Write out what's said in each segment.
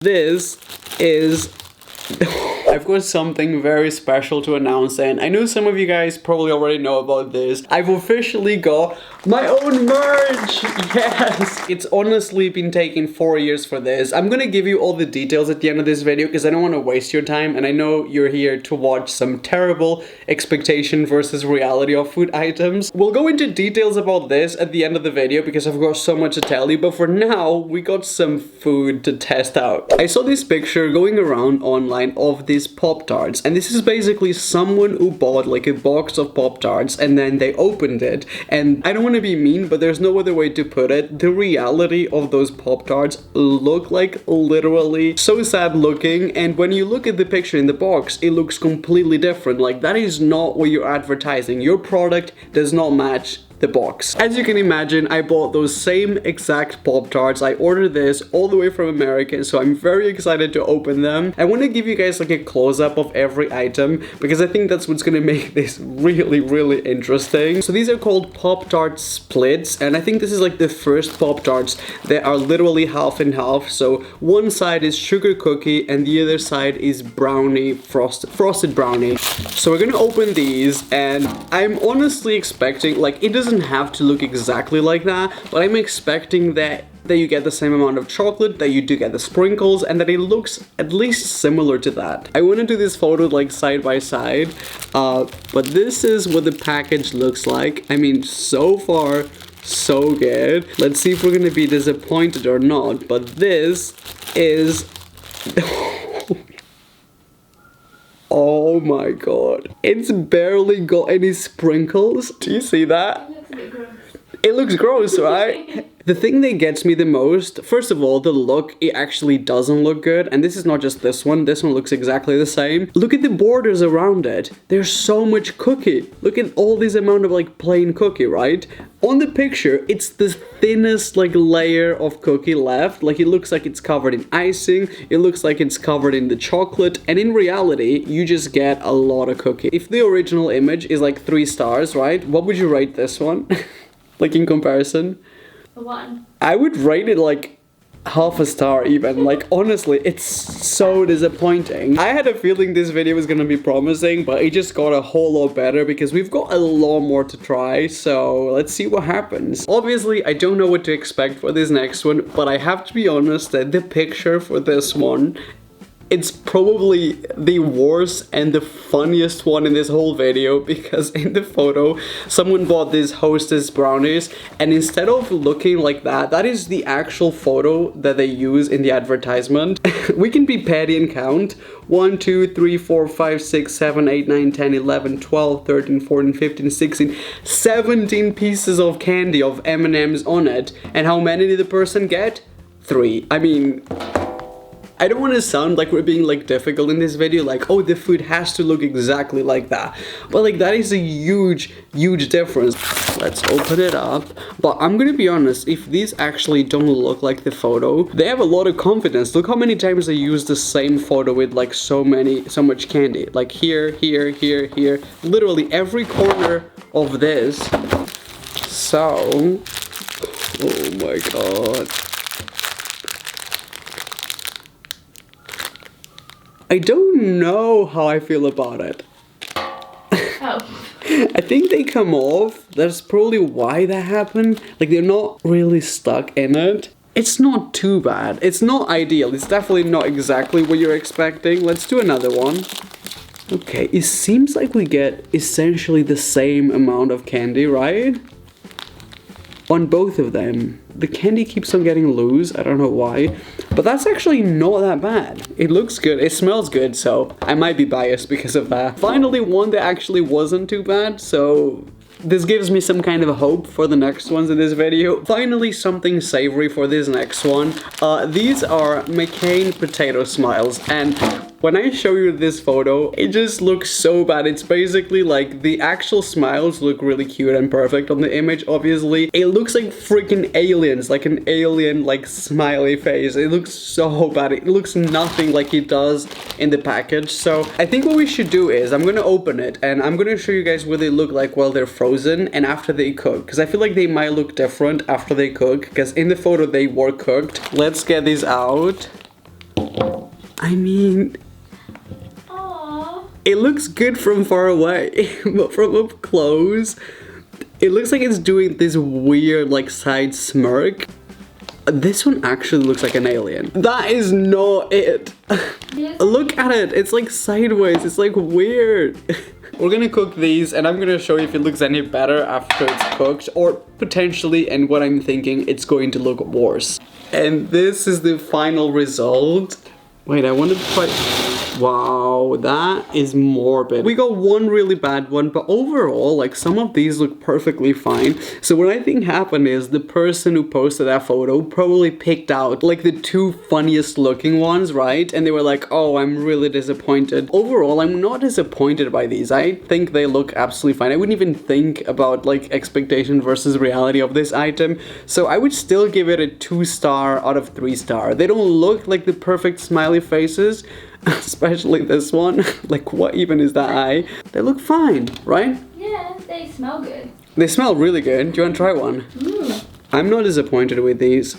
This is... I've got something very special to announce, and I know some of you guys probably already know about this. I've officially got my own merch! Yes! It's honestly been taking 4 years for this. I'm gonna give you all the details at the end of this video because I don't want to waste your time, and I know you're here to watch some terrible expectation versus reality of food items. We'll go into details about this at the end of the video because I've got so much to tell you, but for now, we got some food to test out. I saw this picture going around online of these Pop-Tarts, and this is basically someone who bought like a box of Pop-Tarts and then they opened it, and I don't want to be mean, but there's no other way to put it. The reality of those Pop-Tarts look like literally so sad looking, and when you look at the picture in the box, it looks completely different. Like, that is not what you're advertising. Your product does not match the box. As you can imagine, I bought those same exact Pop-Tarts. I ordered this all the way from America, so I'm very excited to open them. I want to give you guys like a close-up of every item because I think that's what's gonna make this really, really interesting. So these are called Pop-Tart Splitz, and I think this is like the first Pop-Tarts that are literally half and half. So one side is sugar cookie and the other side is brownie, frosted brownie. So we're gonna open these, and I'm honestly expecting, like, it doesn't have to look exactly like that, but I'm expecting that you get the same amount of chocolate, that you do get the sprinkles, and that it looks at least similar to that. I want to do this photo like side by side, but this is what the package looks like. I mean, so far, so good. Let's see if we're gonna be disappointed or not, but this is... Oh my god. It's barely got any sprinkles. Do you see that? It looks gross, right? The thing that gets me the most, first of all, the look, it actually doesn't look good. And this is not just this one looks exactly the same. Look at the borders around it. There's so much cookie. Look at all this amount of like plain cookie, right? On the picture, it's the thinnest like layer of cookie left. Like, it looks like it's covered in icing. It looks like it's covered in the chocolate. And in reality, you just get a lot of cookie. If the original image is like 3 stars, right? What would you rate this one? Like, in comparison? 1. I would rate it like half a star even. Like, honestly, it's so disappointing. I had a feeling this video was gonna be promising, but it just got a whole lot better because we've got a lot more to try. So let's see what happens. Obviously, I don't know what to expect for this next one, but I have to be honest that the picture for this one, it's probably the worst and the funniest one in this whole video because in the photo, someone bought these Hostess brownies, and instead of looking like that, that is the actual photo that they use in the advertisement. We can be petty and count. 1, 2, 3, 4, 5, 6, 7, 8, 9, 10, 11, 12, 13, 14, 15, 16, 17 pieces of candy of M&Ms on it. And how many did the person get? 3. I mean... I don't want to sound like we're being like difficult in this video, like, oh, the food has to look exactly like that. But like, that is a huge, huge difference. Let's open it up. But I'm gonna be honest, if these actually don't look like the photo, they have a lot of confidence. Look how many times they use the same photo with like so much candy. Like here, here, here, here. Literally every corner of this. So, oh my god. I don't know how I feel about it. Oh. I think they come off. That's probably why that happened. Like, they're not really stuck in it. It's not too bad. It's not ideal. It's definitely not exactly what you're expecting. Let's do another one. Okay, it seems like we get essentially the same amount of candy, right? On both of them. The candy keeps on getting loose, I don't know why, but that's actually not that bad. It looks good, it smells good, so I might be biased because of that. Finally, one that actually wasn't too bad, so this gives me some kind of hope for the next ones in this video. Finally, something savory for this next one. These are McCain potato smiles, and when I show you this photo, it just looks so bad. It's basically like the actual smiles look really cute and perfect on the image, obviously. It looks like freaking aliens, like an alien like smiley face. It looks so bad. It looks nothing like it does in the package. So I think what we should do is I'm gonna open it and I'm gonna show you guys what they look like while they're frozen and after they cook, because I feel like they might look different after they cook, because in the photo they were cooked. Let's get these out. I mean, Aww. it looks good from far away, but from up close, it looks like it's doing this weird like side smirk. This one actually looks like an alien. That is not it. Yes. Look at it. It's like sideways. It's like weird. We're gonna cook these and I'm gonna show you if it looks any better after it's cooked, or potentially, and what I'm thinking, it's going to look worse. And this is the final result. Wait, I wanted to try. Wow, that is morbid. We got one really bad one, but overall, like, some of these look perfectly fine. So what I think happened is the person who posted that photo probably picked out like the two funniest looking ones, right? And they were like, oh, I'm really disappointed. Overall, I'm not disappointed by these. I think they look absolutely fine. I wouldn't even think about like expectation versus reality of this item. So I would still give it a 2-star out of 3-star. They don't look like the perfect smiley faces, especially this one. Like, what even is that eye? They look fine, right? Yeah, they smell good. They smell really good. Do you want to try one? I'm not disappointed with these.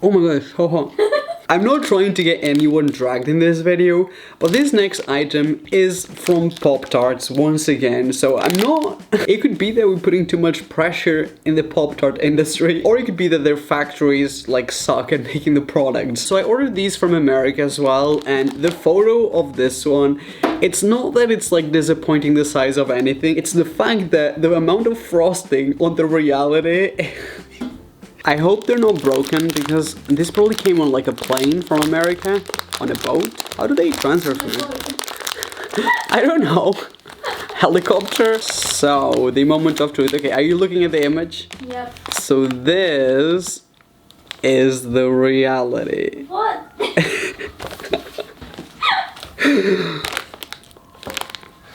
Oh my gosh, so hot. I'm not trying to get anyone dragged in this video, but this next item is from Pop-Tarts once again, so I'm not... It could be that we're putting too much pressure in the Pop-Tart industry, or it could be that their factories like suck at making the products. So I ordered these from America as well, and the photo of this one, it's not that it's like disappointing the size of anything, it's the fact that the amount of frosting on the reality... I hope they're not broken, because this probably came on like a plane from America, on a boat. How do they transfer food? I don't know. Helicopter? So, the moment of truth. Okay, are you looking at the image? Yep. So this is the reality. What?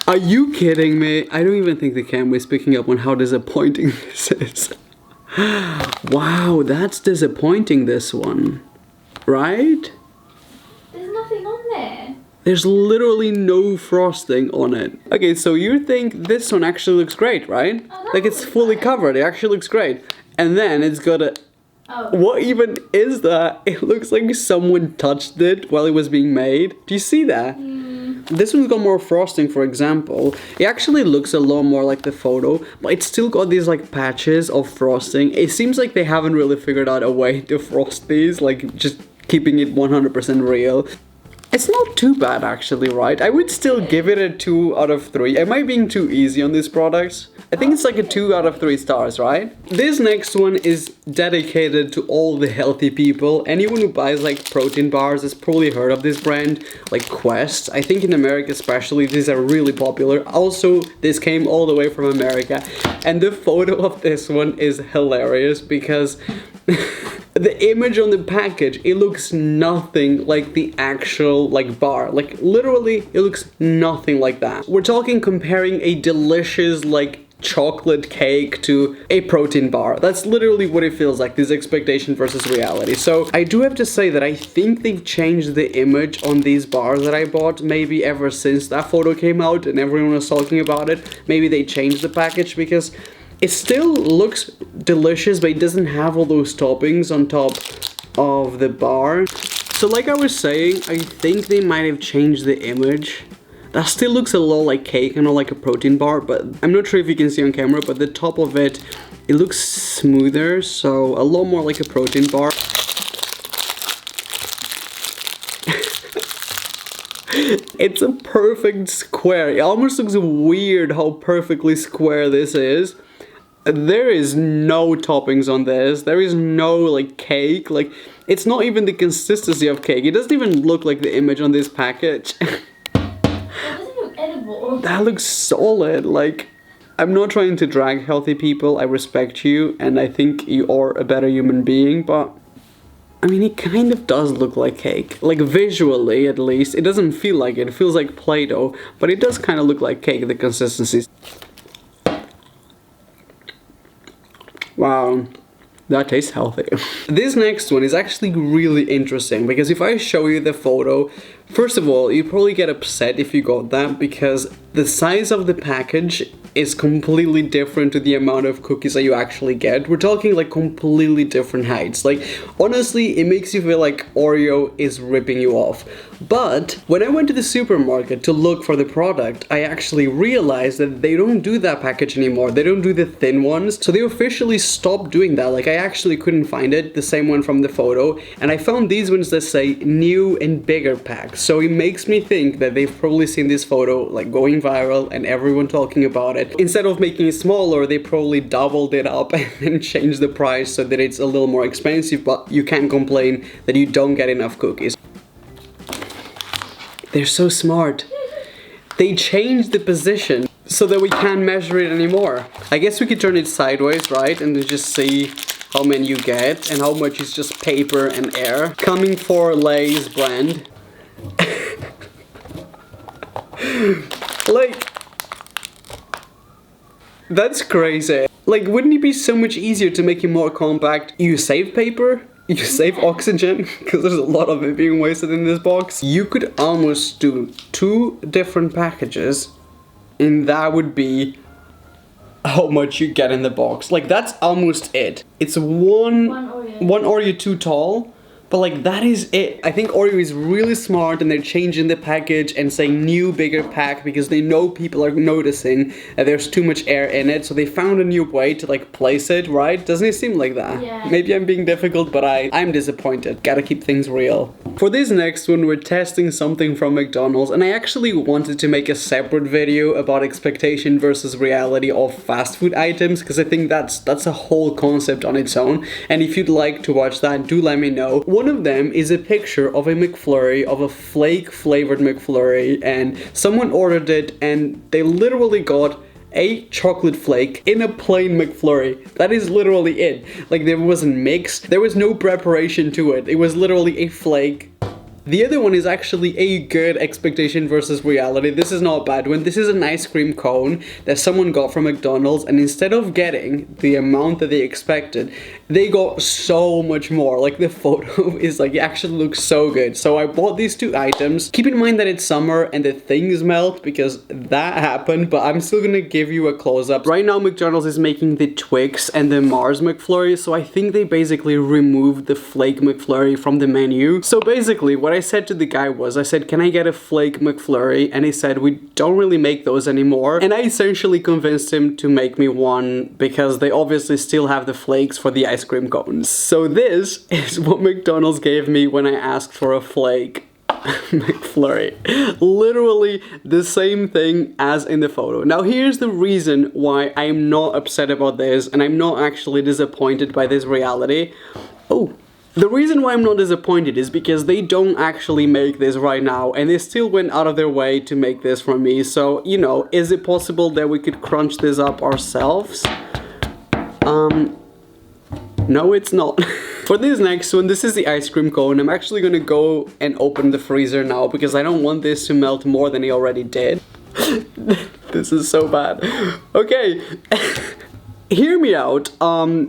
Are you kidding me? I don't even think the camera is picking up on how disappointing this is. Wow, that's disappointing, this one. Right? There's nothing on there. There's literally no frosting on it. Okay, so you think this one actually looks great, right? Oh, Like, it's fully covered, it actually looks great. And then it's got a... Oh. What even is that? It looks like someone touched it while it was being made. Do you see that? This one's got more frosting, for example. It actually looks a lot more like the photo, but it's still got these like patches of frosting. It seems like they haven't really figured out a way to frost these, like just keeping it 100% real. It's not too bad actually, right? I would still give it a 2 out of 3. Am I being too easy on these products? I think it's like a 2 out of 3 stars, right? This next one is dedicated to all the healthy people. Anyone who buys like protein bars has probably heard of this brand, like Quest. I think in America especially, these are really popular. Also, this came all the way from America. And the photo of this one is hilarious because... The image on the package, it looks nothing like the actual like bar. Like literally, it looks nothing like that. We're talking comparing a delicious like chocolate cake to a protein bar. That's literally what it feels like, this expectation versus reality. So I do have to say that I think they've changed the image on these bars that I bought maybe ever since that photo came out and everyone was talking about it. Maybe they changed the package because it still looks delicious, but it doesn't have all those toppings on top of the bar. So like I was saying, I think they might have changed the image. That still looks a lot like cake and not like a protein bar, but I'm not sure if you can see on camera, but the top of it, it looks smoother, so a lot more like a protein bar. It's a perfect square. It almost looks weird how perfectly square this is. There is no toppings on this. There is no like cake. Like, it's not even the consistency of cake. It doesn't even look like the image on this package. It doesn't look edible. That looks solid. Like, I'm not trying to drag healthy people. I respect you and I think you are a better human being, but I mean, it kind of does look like cake. Like, visually, at least. It doesn't feel like it. It feels like Play-Doh, but it does kind of look like cake, the consistency. Wow, that tastes healthy. This next one is actually really interesting because if I show you the photo First of all, you probably get upset if you got that because the size of the package is completely different to the amount of cookies that you actually get. We're talking like completely different heights. Like, honestly, it makes you feel like Oreo is ripping you off. But when I went to the supermarket to look for the product, I actually realized that they don't do that package anymore. They don't do the thin ones. So they officially stopped doing that. Like, I actually couldn't find it, the same one from the photo. And I found these ones that say new and bigger packs. So it makes me think that they've probably seen this photo like going viral and everyone talking about it. Instead of making it smaller, they probably doubled it up and changed the price so that it's a little more expensive, but you can't complain that you don't get enough cookies. They're so smart. They changed the position so that we can't measure it anymore. I guess we could turn it sideways, right? And then just see how many you get and how much is just paper and air. Coming for Lay's brand. Like, that's crazy. Like, wouldn't it be so much easier to make it more compact? You save paper, you save oxygen, because there's a lot of it being wasted in this box. You could almost do 2 different packages, and that would be how much you get in the box. Like, that's almost it. It's one Oreo too tall. But like, that is it. I think Oreo is really smart and they're changing the package and saying new bigger pack because they know people are noticing that there's too much air in it. So they found a new way to like place it, right? Doesn't it seem like that? Yeah. Maybe I'm being difficult, but I'm disappointed. Gotta keep things real. For this next one, we're testing something from McDonald's, and I actually wanted to make a separate video about expectation versus reality of fast food items because I think that's a whole concept on its own. And if you'd like to watch that, do let me know. One of them is a picture of a McFlurry, of a flake flavored McFlurry, and someone ordered it and they literally got a chocolate flake in a plain McFlurry. That is literally it. Like, there wasn't mixed, there was no preparation to it. It was literally a flake. The other one is actually a good expectation versus reality. This is not a bad one. This is an ice cream cone that someone got from McDonald's, and instead of getting the amount that they expected, they got so much more. Like, the photo is like, it actually looks so good. So I bought these 2 items. Keep in mind that it's summer and the things melt because that happened, but I'm still gonna give you a close-up. Right now, McDonald's is making the Twix and the Mars McFlurry, so I think they basically removed the flake McFlurry from the menu. So basically, what I said to the guy was, I said, can I get a flake McFlurry? And he said, we don't really make those anymore. And I essentially convinced him to make me one because they obviously still have the flakes for the ice cream cones. So this is what McDonald's gave me when I asked for a flake McFlurry. Literally the same thing as in the photo. Now here's the reason why I'm not upset about this and I'm not actually disappointed by this reality. The reason why I'm not disappointed is because they don't actually make this right now and they still went out of their way to make this for me. So, you know, is it possible that we could crunch this up ourselves? No, it's not. For this next one, this is the ice cream cone. I'm actually gonna go and open the freezer now because I don't want this to melt more than it already did. This is so bad. Okay. Hear me out,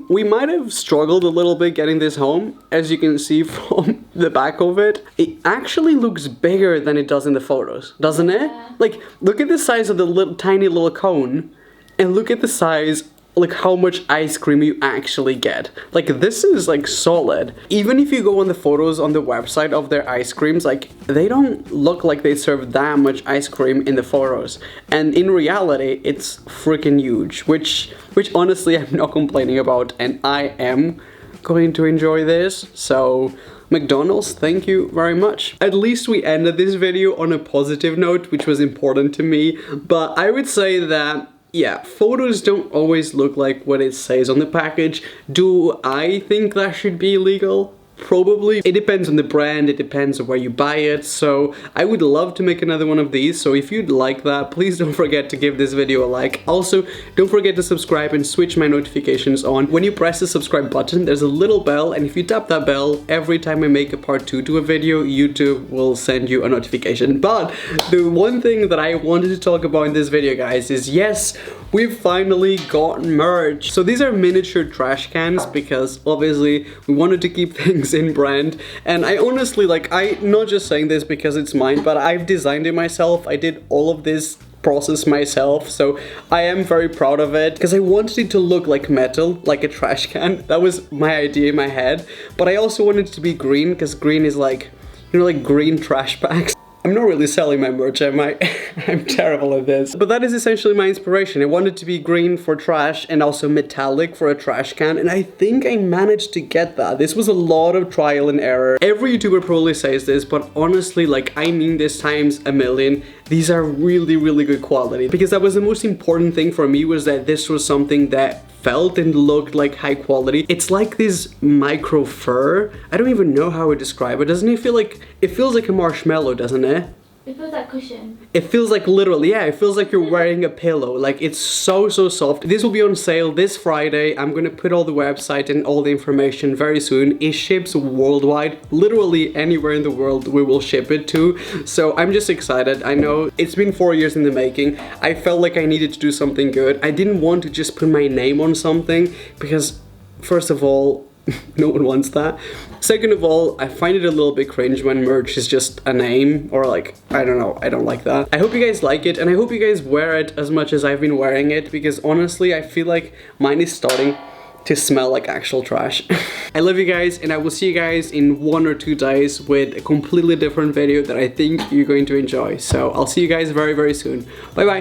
we might have struggled a little bit getting this home. As you can see from the back of it, it actually looks bigger than it does in the photos, doesn't it? Like, look at the size of the tiny little cone, and look at the size, like how much ice cream you actually get. Like, this is like solid. Even if you go on the photos on the website of their ice creams, like, they don't look like they serve that much ice cream in the photos. And in reality, it's freaking huge, which honestly I'm not complaining about, and I am going to enjoy this. So McDonald's, thank you very much. At least we ended this video on a positive note, which was important to me. But I would say that, yeah, photos don't always look like what it says on the package. Do I think that should be illegal? Probably. It depends on the brand, it depends on where you buy it, so I would love to make another one of these, so if you'd like that, please don't forget to give this video a like. Also, don't forget to subscribe and switch my notifications on. When you press the subscribe button, there's a little bell, and if you tap that bell, every time I make a part 2 to a video, YouTube will send you a notification. But the one thing that I wanted to talk about in this video, guys, is yes, we've finally got merch. So these are miniature trash cans because obviously we wanted to keep things in brand. And I honestly, like, I'm not just saying this because it's mine, but I've designed it myself. I did all of this process myself, so I am very proud of it because I wanted it to look like metal, like a trash can. That was my idea in my head, but I also wanted it to be green because green is like, you know, like green trash bags. I'm not really selling my merch, am I? I'm terrible at this. But that is essentially my inspiration. I wanted to be green for trash and also metallic for a trash can, and I think I managed to get that. This was a lot of trial and error. Every YouTuber probably says this, but honestly, like, I mean this times a million. These are really, really good quality. Because that was the most important thing for me, was that this was something that felt and looked like high quality. It's like this micro fur. I don't even know how to describe it. Doesn't it feel like, it feels like a marshmallow, doesn't it? It feels like cushion. It feels like literally, yeah, it feels like you're wearing a pillow. Like, it's so soft. This will be on sale this Friday. I'm gonna put all the website and all the information very soon. It ships worldwide. Literally anywhere in the world we will ship it to. So I'm just excited. I know it's been 4 years in the making. I felt like I needed to do something good. I didn't want to just put my name on something because, first of all, no one wants that. Second of all, I find it a little bit cringe when merch is just a name, or like, I don't know, I don't like that. I hope you guys like it, and I hope you guys wear it as much as I've been wearing it, because honestly, I feel like mine is starting to smell like actual trash. I love you guys, and I will see you guys in 1 or 2 days with a completely different video that I think you're going to enjoy. So I'll see you guys very, very soon. Bye bye.